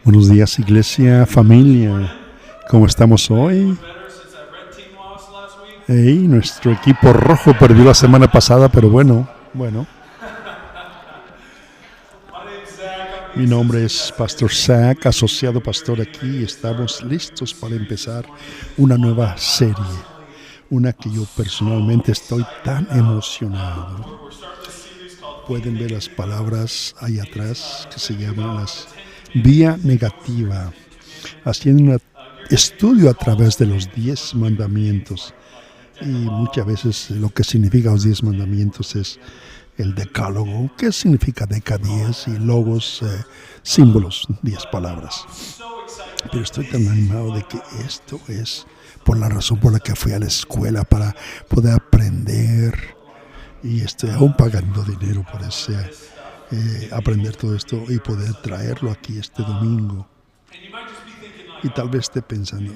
Buenos días, iglesia, familia. ¿Cómo estamos hoy? Hey, nuestro equipo rojo perdió la semana pasada, pero bueno. Mi nombre es Pastor Zach, asociado pastor aquí, y estamos listos para empezar una nueva serie. Una que yo personalmente estoy tan emocionado. Pueden ver las palabras ahí atrás que se llaman las Vía Negativa, haciendo un estudio a través de los 10 mandamientos. Y muchas veces lo que significa los 10 mandamientos es el decálogo, que significa deca 10 y logos, símbolos, 10 palabras. Pero estoy tan animado de que esto es por la razón por la que fui a la escuela, para poder aprender. Y estoy aún pagando dinero por aprender todo esto y poder traerlo aquí este domingo. Y tal vez esté pensando,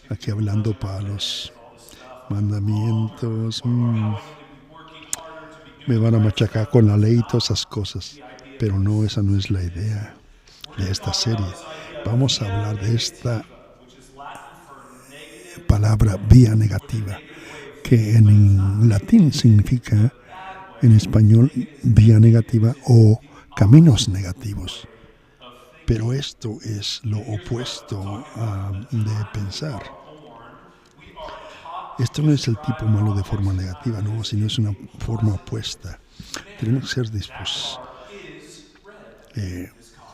aquí hablando para los mandamientos, me van a machacar con la ley y todas esas cosas. Pero no, esa no es la idea de esta serie. Vamos a hablar de esta palabra vía negativa, que en latín significa, en español, vía negativa o caminos negativos. Pero esto es lo opuesto de pensar. Esto no es el tipo malo de forma negativa, no, sino es una forma opuesta. Tenemos que ser dispuestos.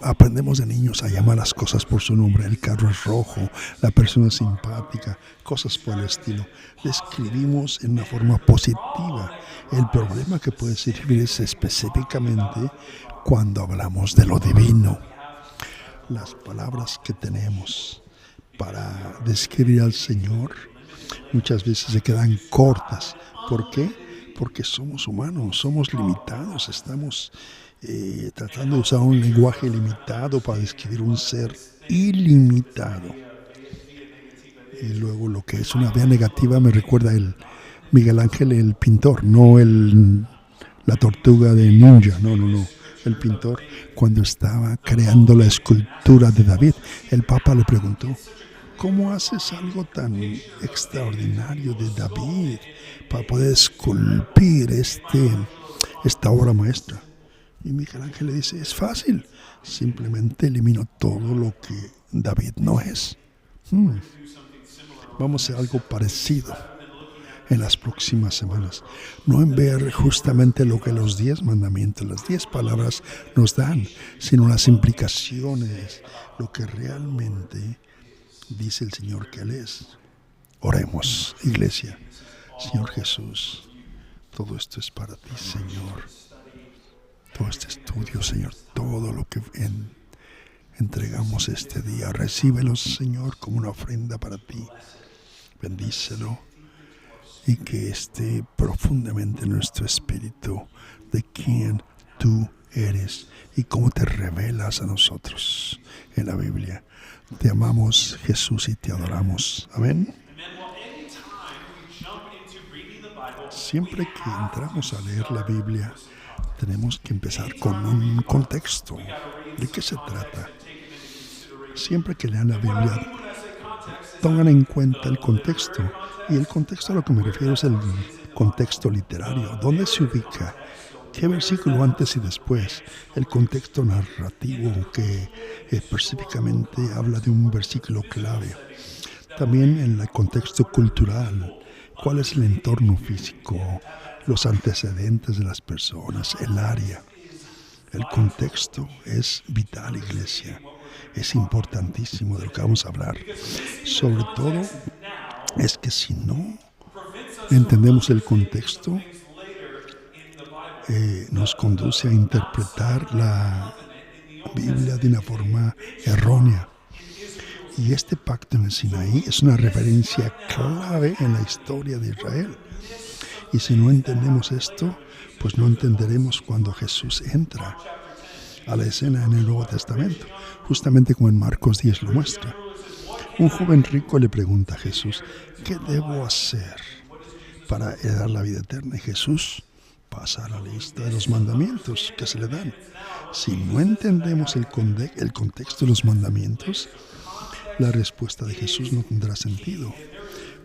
Aprendemos de niños a llamar las cosas por su nombre. El carro es rojo, la persona es simpática, cosas por el estilo. Describimos en una forma positiva. El problema que puede servir es específicamente cuando hablamos de lo divino. Las palabras que tenemos para describir al Señor muchas veces se quedan cortas. ¿Por qué? Porque somos humanos, somos limitados, estamos tratando de usar un lenguaje limitado para describir un ser ilimitado. Y luego lo que es una vía negativa me recuerda el Miguel Ángel, el pintor, no la tortuga de ninja, no. El pintor, cuando estaba creando la escultura de David, el Papa le preguntó: ¿cómo haces algo tan extraordinario de David para poder esculpir esta obra maestra? Y Miguel Ángel le dice: es fácil, simplemente elimino todo lo que David no es. Vamos a hacer algo parecido en las próximas semanas. No en ver justamente lo que los 10 mandamientos, las 10 palabras nos dan, sino las implicaciones, lo que realmente dice el Señor que Él es. Oremos, iglesia. Señor Jesús, todo esto es para ti, Señor. Todo este estudio, Señor, todo lo que entregamos este día, recíbelo, Señor, como una ofrenda para ti. Bendícelo y que esté profundamente en nuestro espíritu de quién tú eres y cómo te revelas a nosotros en la Biblia. Te amamos, Jesús, y te adoramos. Amén. Siempre que entramos a leer la Biblia, tenemos que empezar con un contexto. ¿De qué se trata? Siempre que lean la Biblia, tengan en cuenta el contexto. Y el contexto a lo que me refiero es el contexto literario. ¿Dónde se ubica? ¿Qué versículo antes y después? El contexto narrativo que específicamente habla de un versículo clave. También en el contexto cultural. ¿Cuál es el entorno físico? Los antecedentes de las personas, el área. El contexto es vital, iglesia. Es importantísimo de lo que vamos a hablar. Sobre todo es que si no entendemos el contexto, nos conduce a interpretar la Biblia de una forma errónea. Y este pacto en el Sinaí es una referencia clave en la historia de Israel. Y si no entendemos esto, pues no entenderemos cuando Jesús entra a la escena en el Nuevo Testamento, justamente como en Marcos 10 lo muestra. Un joven rico le pregunta a Jesús: ¿qué debo hacer para heredar la vida eterna? Y Jesús pasa a la lista de los mandamientos que se le dan. Si no entendemos el contexto de los mandamientos, la respuesta de Jesús no tendrá sentido.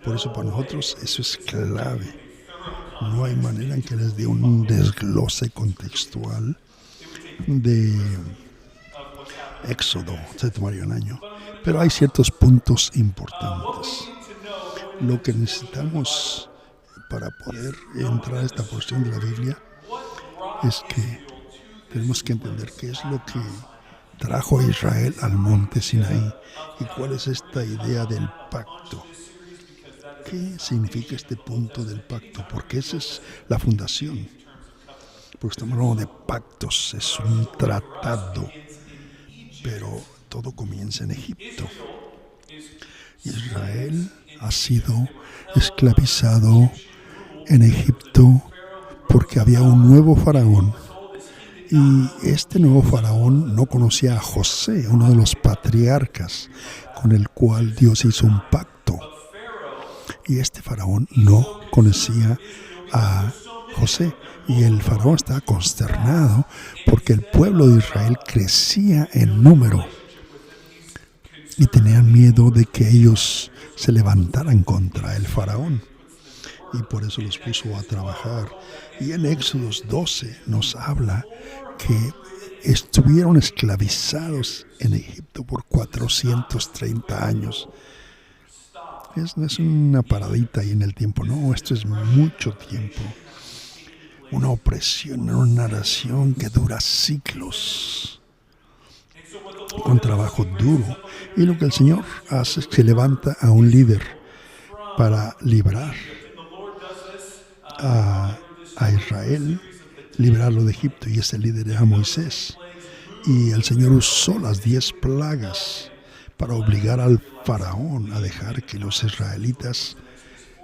Por eso para nosotros eso es clave. No hay manera en que les dé un desglose contextual de Éxodo. Se tomaría un año. Pero hay ciertos puntos importantes. Lo que necesitamos para poder entrar a esta porción de la Biblia es que tenemos que entender qué es lo que trajo a Israel al monte Sinaí y cuál es esta idea del pacto. ¿Qué significa este punto del pacto? Porque esa es la fundación. Porque estamos hablando de pactos, es un tratado, pero todo comienza en Egipto. Israel ha sido esclavizado en Egipto porque había un nuevo faraón. Y este nuevo faraón no conocía a José, uno de los patriarcas con el cual Dios hizo un pacto. Y este faraón no conocía a José. Y el faraón estaba consternado porque el pueblo de Israel crecía en número. Y tenían miedo de que ellos se levantaran contra el faraón. Y por eso los puso a trabajar. Y en Éxodos 12 nos habla que estuvieron esclavizados en Egipto por 430 años. No es una paradita ahí en el tiempo, no, esto es mucho tiempo. Una opresión, una nación que dura siglos, con trabajo duro. Y lo que el Señor hace es que levanta a un líder para librar a Israel, librarlo de Egipto, y ese líder era Moisés. Y el Señor usó las 10 plagas para obligar al faraón a dejar que los israelitas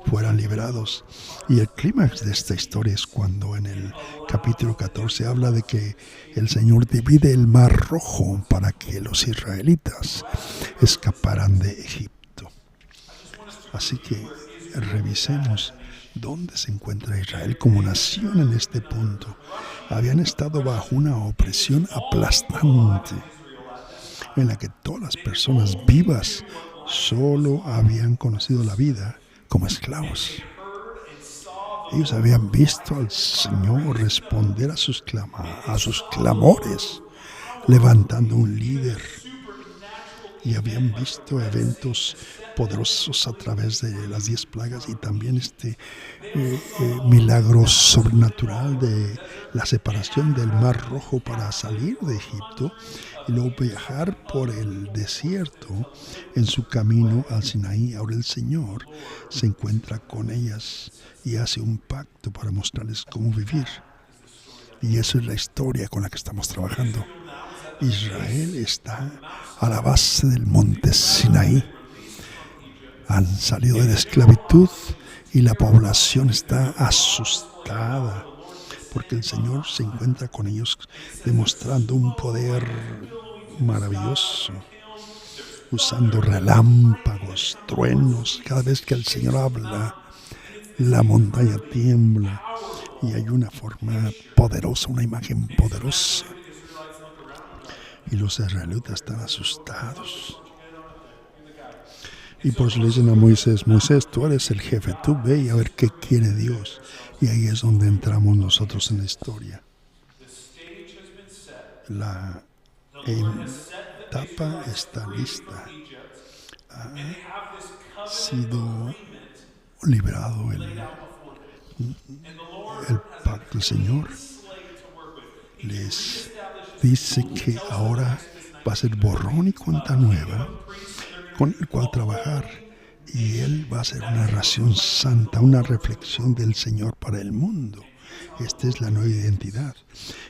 fueran liberados. Y el clímax de esta historia es cuando en el capítulo 14 habla de que el Señor divide el mar Rojo para que los israelitas escaparan de Egipto. Así que revisemos dónde se encuentra Israel como nación en este punto. Habían estado bajo una opresión aplastante, en la que todas las personas vivas solo habían conocido la vida como esclavos. Ellos habían visto al Señor responder a sus clamores, levantando un líder. Y habían visto eventos poderosos a través de las 10 plagas y también milagro sobrenatural de la separación del Mar Rojo para salir de Egipto y luego viajar por el desierto en su camino al Sinaí. Ahora el Señor se encuentra con ellas y hace un pacto para mostrarles cómo vivir. Y esa es la historia con la que estamos trabajando. Israel está a la base del monte Sinaí. Han salido de la esclavitud y la población está asustada porque el Señor se encuentra con ellos demostrando un poder maravilloso, usando relámpagos, truenos. Cada vez que el Señor habla, la montaña tiembla y hay una forma poderosa, una imagen poderosa. Y los israelitas están asustados. Y por eso le dicen a Moisés: Moisés, tú eres el jefe, tú ve y a ver qué quiere Dios. Y ahí es donde entramos nosotros en la historia. La etapa está lista. Ha sido librado el pacto del Señor. Les dice que ahora va a ser borrón y cuenta nueva con el cual trabajar, y Él va a hacer una ración santa, una reflexión del Señor para el mundo. Esta es la nueva identidad.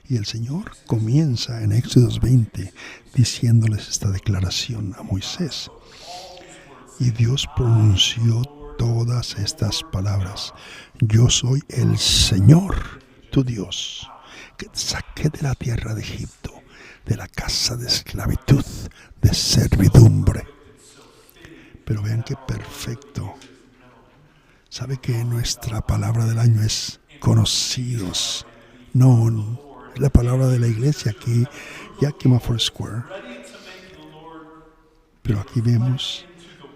Y el Señor comienza en Éxodos 20 diciéndoles esta declaración a Moisés. Y Dios pronunció todas estas palabras: yo soy el Señor, tu Dios, que te saqué de la tierra de Egipto, de la casa de esclavitud, de servidumbre. Pero vean qué perfecto. ¿Sabe que nuestra palabra del año es conocidos. No, es la palabra de la iglesia que ya quema Foursquare. Pero aquí vemos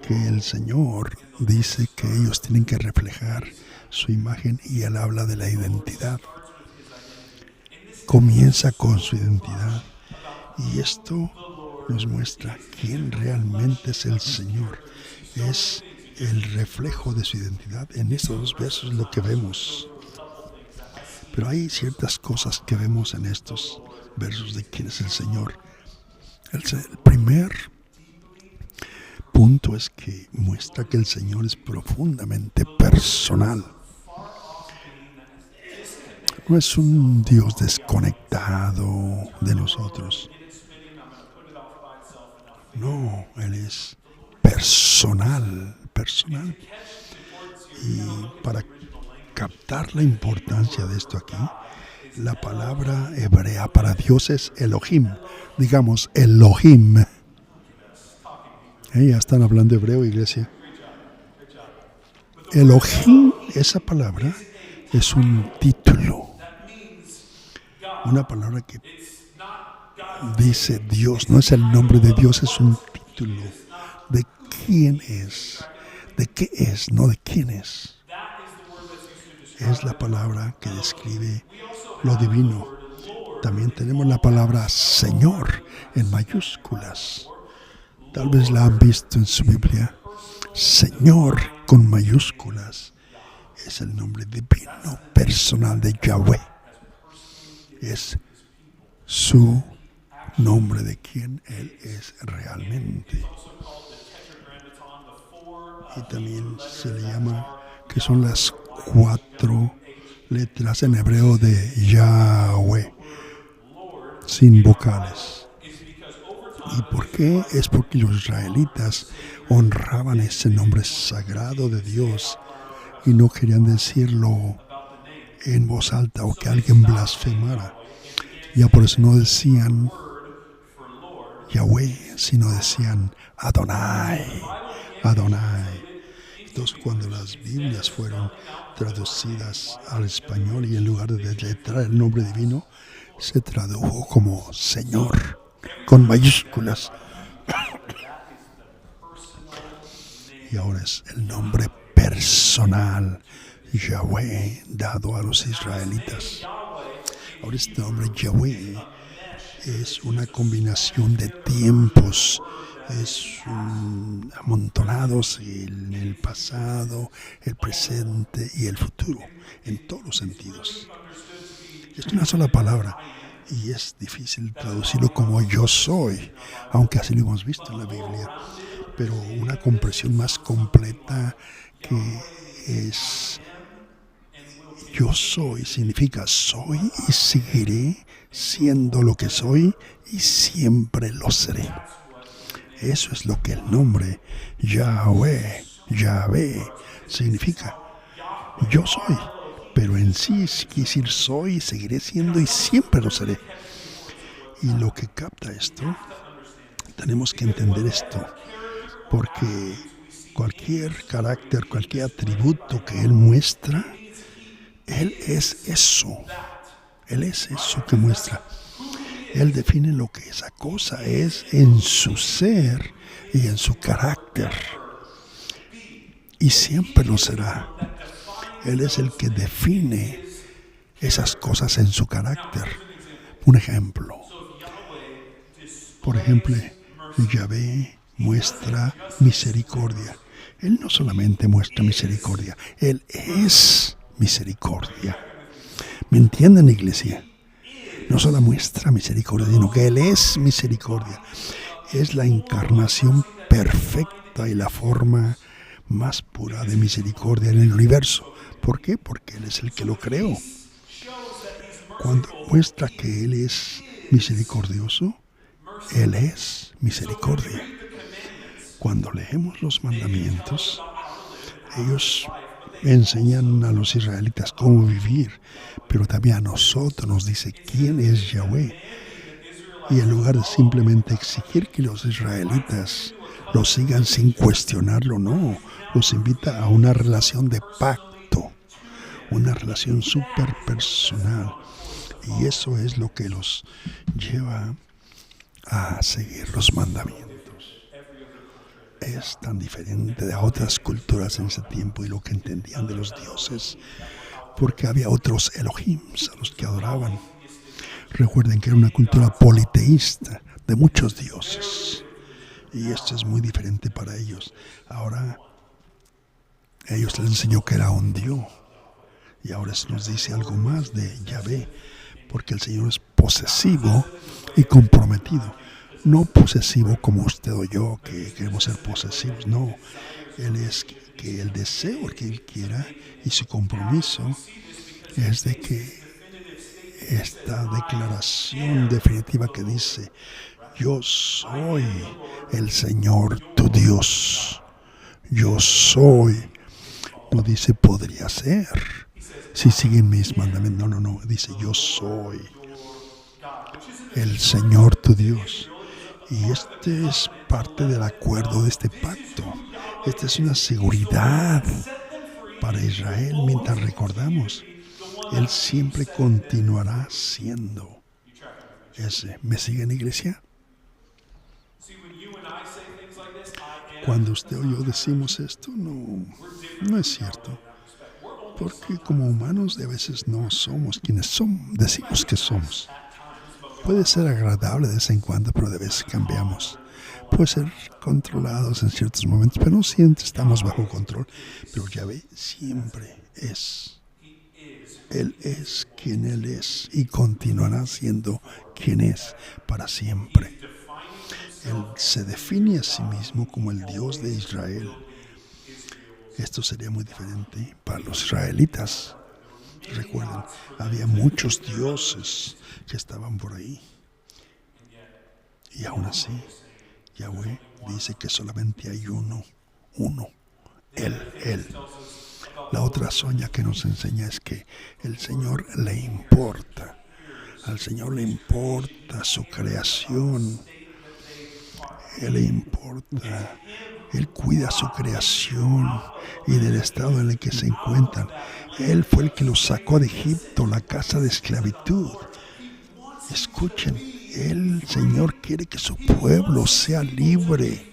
que el Señor dice que ellos tienen que reflejar su imagen y Él habla de la identidad. Comienza con su identidad y esto nos muestra quién realmente es el Señor. Es el reflejo de su identidad. En estos dos versos lo que vemos. Pero hay ciertas cosas que vemos en estos versos de quién es el Señor. El primer punto es que muestra que el Señor es profundamente personal. No es un Dios desconectado de nosotros. No, Él es personal. Y para captar la importancia de esto aquí, la palabra hebrea para Dios es Elohim. Digamos, Elohim. Ya están hablando hebreo, iglesia. Elohim, esa palabra, es un título. Una palabra que dice Dios, no es el nombre de Dios, es un título de quién es, de qué es, no de quién es. Es la palabra que describe lo divino. También tenemos la palabra Señor en mayúsculas. Tal vez la han visto en su Biblia. Señor con mayúsculas es el nombre divino personal de Yahweh. Es su nombre de quien Él es realmente. Y también se le llama que son las 4 letras en hebreo de Yahweh, sin vocales. ¿Y por qué? Es porque los israelitas honraban ese nombre sagrado de Dios y no querían decirlo en voz alta o que alguien blasfemara. Ya por eso no decían Yahweh, sino decían Adonai. Entonces, cuando las Biblias fueron traducidas al español y en lugar de deletrear el nombre divino, se tradujo como Señor, con mayúsculas. Y ahora es el nombre personal, Yahweh, dado a los israelitas. Ahora este nombre Yahweh es una combinación de tiempos, es amontonados en el pasado, el presente y el futuro, en todos los sentidos. Es una sola palabra y es difícil traducirlo como yo soy, aunque así lo hemos visto en la Biblia, pero una comprensión más completa que es yo soy, significa soy y seguiré siendo lo que soy y siempre lo seré. Eso es lo que el nombre Yahweh significa. Yo soy, pero en sí quiere decir soy, seguiré siendo y siempre lo seré. Y lo que capta esto, tenemos que entender esto, porque cualquier carácter, cualquier atributo que Él muestra, Él es eso. Él es eso que muestra. Él define lo que esa cosa es en su ser y en su carácter. Y siempre lo será. Él es el que define esas cosas en su carácter. Un ejemplo. Por ejemplo, Yahvé muestra misericordia. Él no solamente muestra misericordia, Él es misericordia. ¿Me entienden, iglesia? No solo muestra misericordia, sino que Él es misericordia. Es la encarnación perfecta y la forma más pura de misericordia en el universo. ¿Por qué? Porque Él es el que lo creó. Cuando muestra que Él es misericordioso, Él es misericordia. Cuando leemos los mandamientos, ellos enseñan a los israelitas cómo vivir, pero también a nosotros nos dice quién es Yahweh. Y en lugar de simplemente exigir que los israelitas lo sigan sin cuestionarlo, no, los invita a una relación de pacto, una relación súper personal. Y eso es lo que los lleva a seguir los mandamientos. Es tan diferente de otras culturas en ese tiempo y lo que entendían de los dioses, porque había otros Elohims a los que adoraban. Recuerden que era una cultura politeísta de muchos dioses. Y esto es muy diferente para ellos. Ahora, ellos les enseñó que era un Dios. Y ahora se nos dice algo más de Yahvé, porque el Señor es posesivo y comprometido. No posesivo como usted o yo, que queremos ser posesivos. No, Él es que el deseo que Él quiera y su compromiso es de que esta declaración definitiva que dice: yo soy el Señor tu Dios. Yo soy. No dice podría ser, si siguen mis mandamientos. No. Dice yo soy el Señor tu Dios. Y este es parte del acuerdo de este pacto. Esta es una seguridad para Israel mientras recordamos. Él siempre continuará siendo ese. ¿Me siguen, iglesia? Cuando usted o yo decimos esto, no es cierto. Porque como humanos de veces no somos quienes decimos que somos. Puede ser agradable de vez en cuando, pero de vez cambiamos. Puede ser controlados en ciertos momentos, pero no siempre estamos bajo control. Pero Yahvé siempre es. Él es quien Él es y continuará siendo quien es para siempre. Él se define a sí mismo como el Dios de Israel. Esto sería muy diferente para los israelitas. Recuerden, había muchos dioses que estaban por ahí. Y aún así, Yahvé dice que solamente hay uno. Él. La otra soña que nos enseña es que el Señor le importa. Al Señor le importa su creación. Él le importa. Él cuida su creación y del estado en el que se encuentran. Él fue el que los sacó de Egipto, la casa de esclavitud. Escuchen, el Señor quiere que su pueblo sea libre.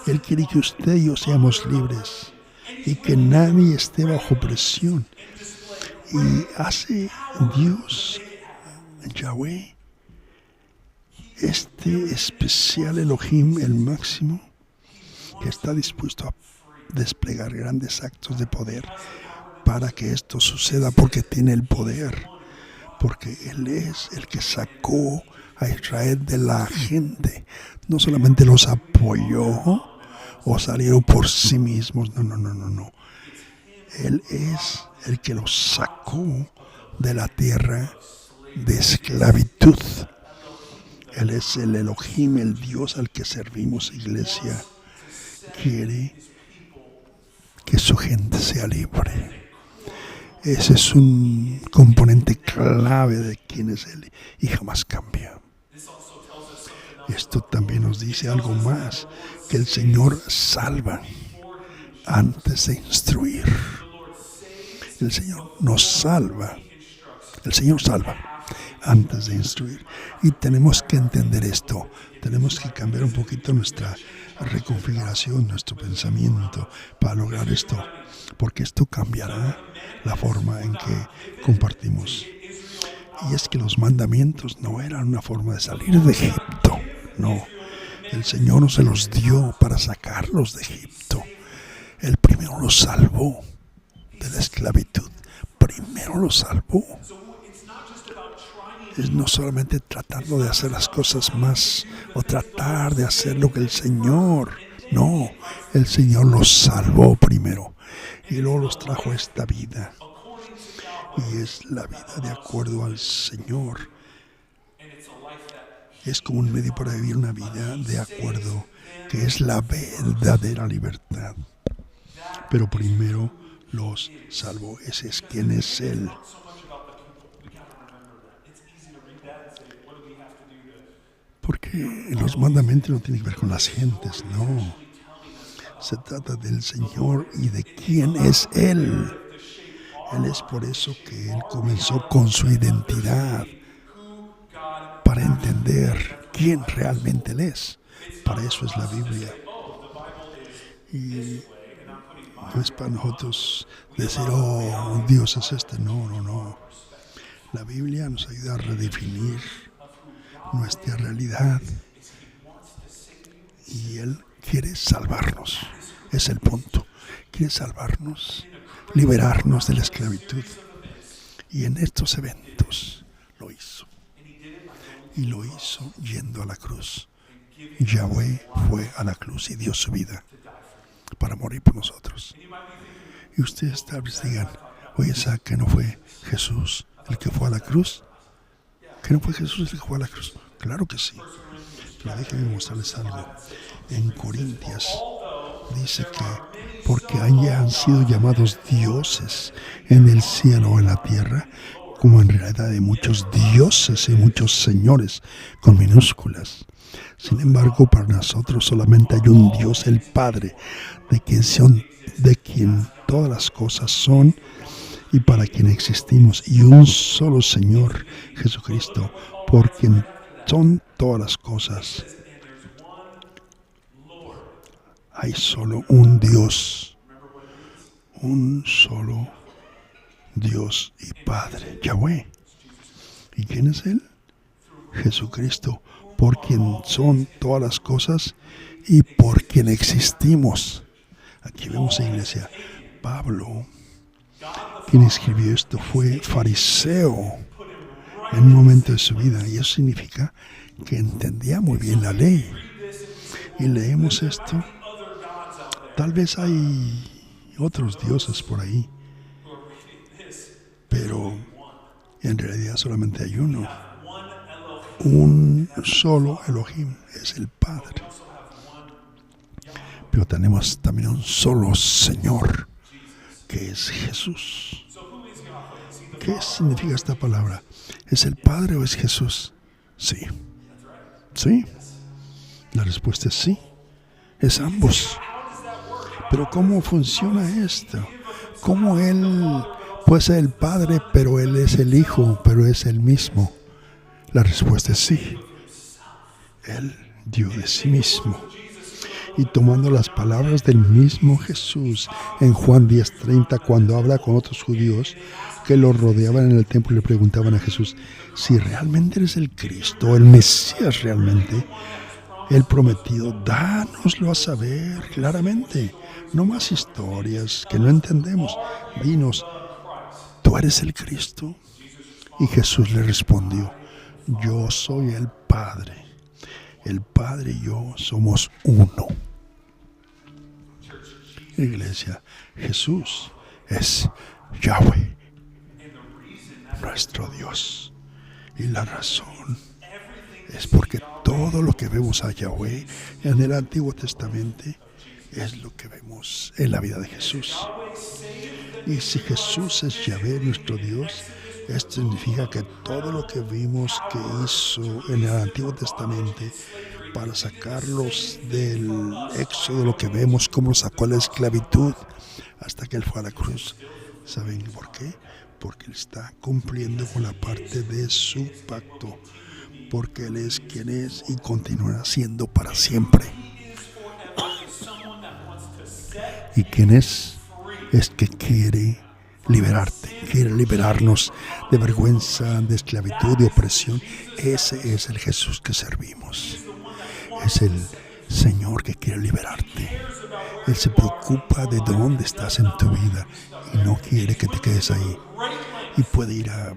Él quiere que usted y yo seamos libres y que nadie esté bajo presión. Y hace Dios, Yahvé, este especial Elohim, el máximo, que está dispuesto a desplegar grandes actos de poder para que esto suceda, porque tiene el poder, porque Él es el que sacó a Israel de la gente. No solamente los apoyó o salieron por sí mismos, no. Él es el que los sacó de la tierra de esclavitud. Él es el Elohim, el Dios al que servimos, iglesia. Quiere que su gente sea libre. Ese es un componente clave de quién es Él y jamás cambia. Esto también nos dice algo más, que el Señor salva antes de instruir. El Señor nos salva. El Señor salva antes de instruir. Y tenemos que entender esto. Tenemos que cambiar un poquito nuestra reconfiguración, nuestro pensamiento para lograr esto. Porque esto cambiará la forma en que compartimos. Y es que los mandamientos no eran una forma de salir de Egipto. No. El Señor no se los dio para sacarlos de Egipto. Él primero los salvó de la esclavitud. Primero los salvó. Es no solamente tratando de hacer las cosas más o tratar de hacer lo que el Señor. No, el Señor los salvó primero y luego los trajo a esta vida. Y es la vida de acuerdo al Señor. Es como un medio para vivir una vida de acuerdo, que es la verdadera libertad. Pero primero los salvó. Ese es quien es Él. Porque los mandamientos no tienen que ver con las gentes, no. Se trata del Señor y de quién es Él. Él es por eso que Él comenzó con su identidad, para entender quién realmente Él es. Para eso es la Biblia. Y no es para nosotros decir, oh, Dios es este. No, no, no. La Biblia nos ayuda a redefinir nuestra realidad. Y Él quiere salvarnos. Es el punto. Quiere salvarnos, liberarnos de la esclavitud. Y en estos eventos lo hizo. Y lo hizo yendo a la cruz. Yahweh fue a la cruz y dio su vida para morir por nosotros. Y ustedes tal vez digan, oye, ¿sabe que no fue Jesús el que fue a la cruz? ¿Que no fue Jesús el que fue a la cruz? Claro que sí. Pero déjenme mostrarles algo. En Corintias dice que porque hayan sido llamados dioses en el cielo o en la tierra, como en realidad hay muchos dioses y muchos señores con minúsculas. Sin embargo, para nosotros solamente hay un Dios, el Padre, de quien todas las cosas son y para quien existimos, y un solo Señor, Jesucristo, por quien son todas las cosas. Hay solo un Dios, un solo Dios y Padre, Yahweh. ¿Y quién es Él? Jesucristo, por quien son todas las cosas y por quien existimos. Aquí vemos, iglesia, Pablo, quien escribió esto, fue fariseo en un momento de su vida, y eso significa que entendía muy bien la ley. Y leemos esto. Tal vez hay otros dioses por ahí, pero en realidad solamente hay uno. Un solo Elohim, es el Padre. Pero tenemos también un solo Señor, que es Jesús. ¿Qué significa esta palabra? ¿Es el Padre o es Jesús? Sí. ¿Sí? La respuesta es sí. Es ambos. Pero ¿cómo funciona esto? ¿Cómo Él puede ser el Padre, pero Él es el Hijo, pero es el mismo? La respuesta es sí. Él dio de sí mismo. Y tomando las palabras del mismo Jesús en Juan 10:30, cuando habla con otros judíos que lo rodeaban en el templo y le preguntaban a Jesús, si realmente eres el Cristo, el Mesías realmente, el prometido, dánoslo a saber claramente. No más historias que no entendemos. Dinos, ¿tú eres el Cristo? Y Jesús le respondió, yo soy el Padre. El Padre y yo somos uno. Iglesia, Jesús es Yahweh, nuestro Dios. Y la razón es porque todo lo que vemos a Yahweh en el Antiguo Testamento es lo que vemos en la vida de Jesús. Y si Jesús es Yahweh, nuestro Dios, esto significa que todo lo que vimos que hizo en el Antiguo Testamento para sacarlos del éxodo, lo que vemos, cómo los sacó a la esclavitud hasta que Él fue a la cruz. ¿Saben por qué? Porque Él está cumpliendo con la parte de su pacto, porque Él es quien es y continuará siendo para siempre. ¿Y quién es? Es que quiere liberarte, quiere liberarnos de vergüenza, de esclavitud, de opresión. Ese es el Jesús que servimos. Es el Señor que quiere liberarte. Él se preocupa de dónde estás en tu vida y no quiere que te quedes ahí. Y puede ir a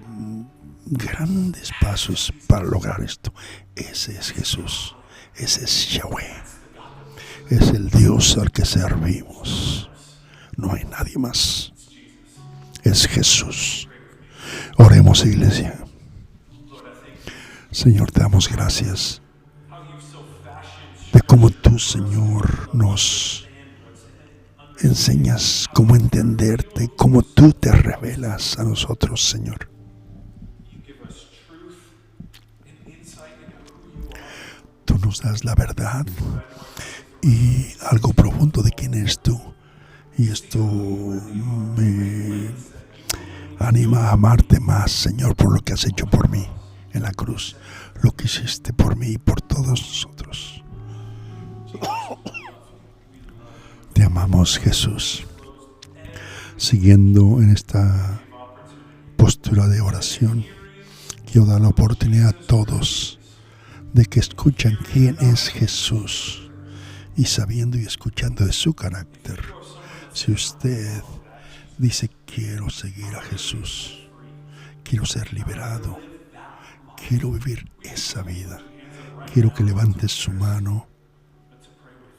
grandes pasos para lograr esto. Ese es Jesús. Ese es Yahweh. Es el Dios al que servimos. No hay nadie más. Es Jesús. Oremos, iglesia. Señor, te damos gracias de cómo tú, Señor, nos enseñas cómo entenderte, cómo tú te revelas a nosotros, Señor. Tú nos das la verdad y algo profundo de quién eres tú. Y esto me Anima a amarte más, Señor, por lo que has hecho por mí en la cruz, lo que hiciste por mí y por todos nosotros. Te amamos, Jesús. Siguiendo en esta postura de oración, quiero dar la oportunidad a todos de que escuchan quién es Jesús y sabiendo y escuchando de su carácter. Si usted dice, quiero seguir a Jesús, quiero ser liberado, quiero vivir esa vida, quiero que levante su mano.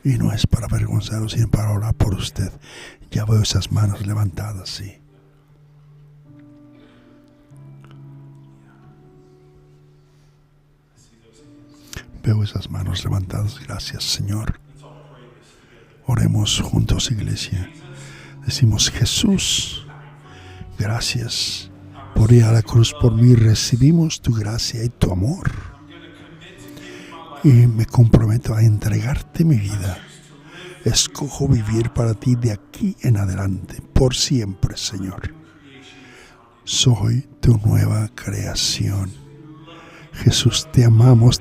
Y no es para avergonzaros, sino para orar por usted. Ya veo esas manos levantadas, sí. Veo esas manos levantadas. Gracias, Señor. Oremos juntos, iglesia. Decimos, Jesús, gracias por ir a la cruz por mí. Recibimos tu gracia y tu amor. Y me comprometo a entregarte mi vida. Escojo vivir para ti de aquí en adelante, por siempre, Señor. Soy tu nueva creación. Jesús, te amamos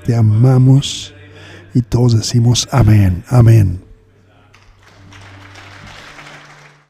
y todos decimos amén, amén.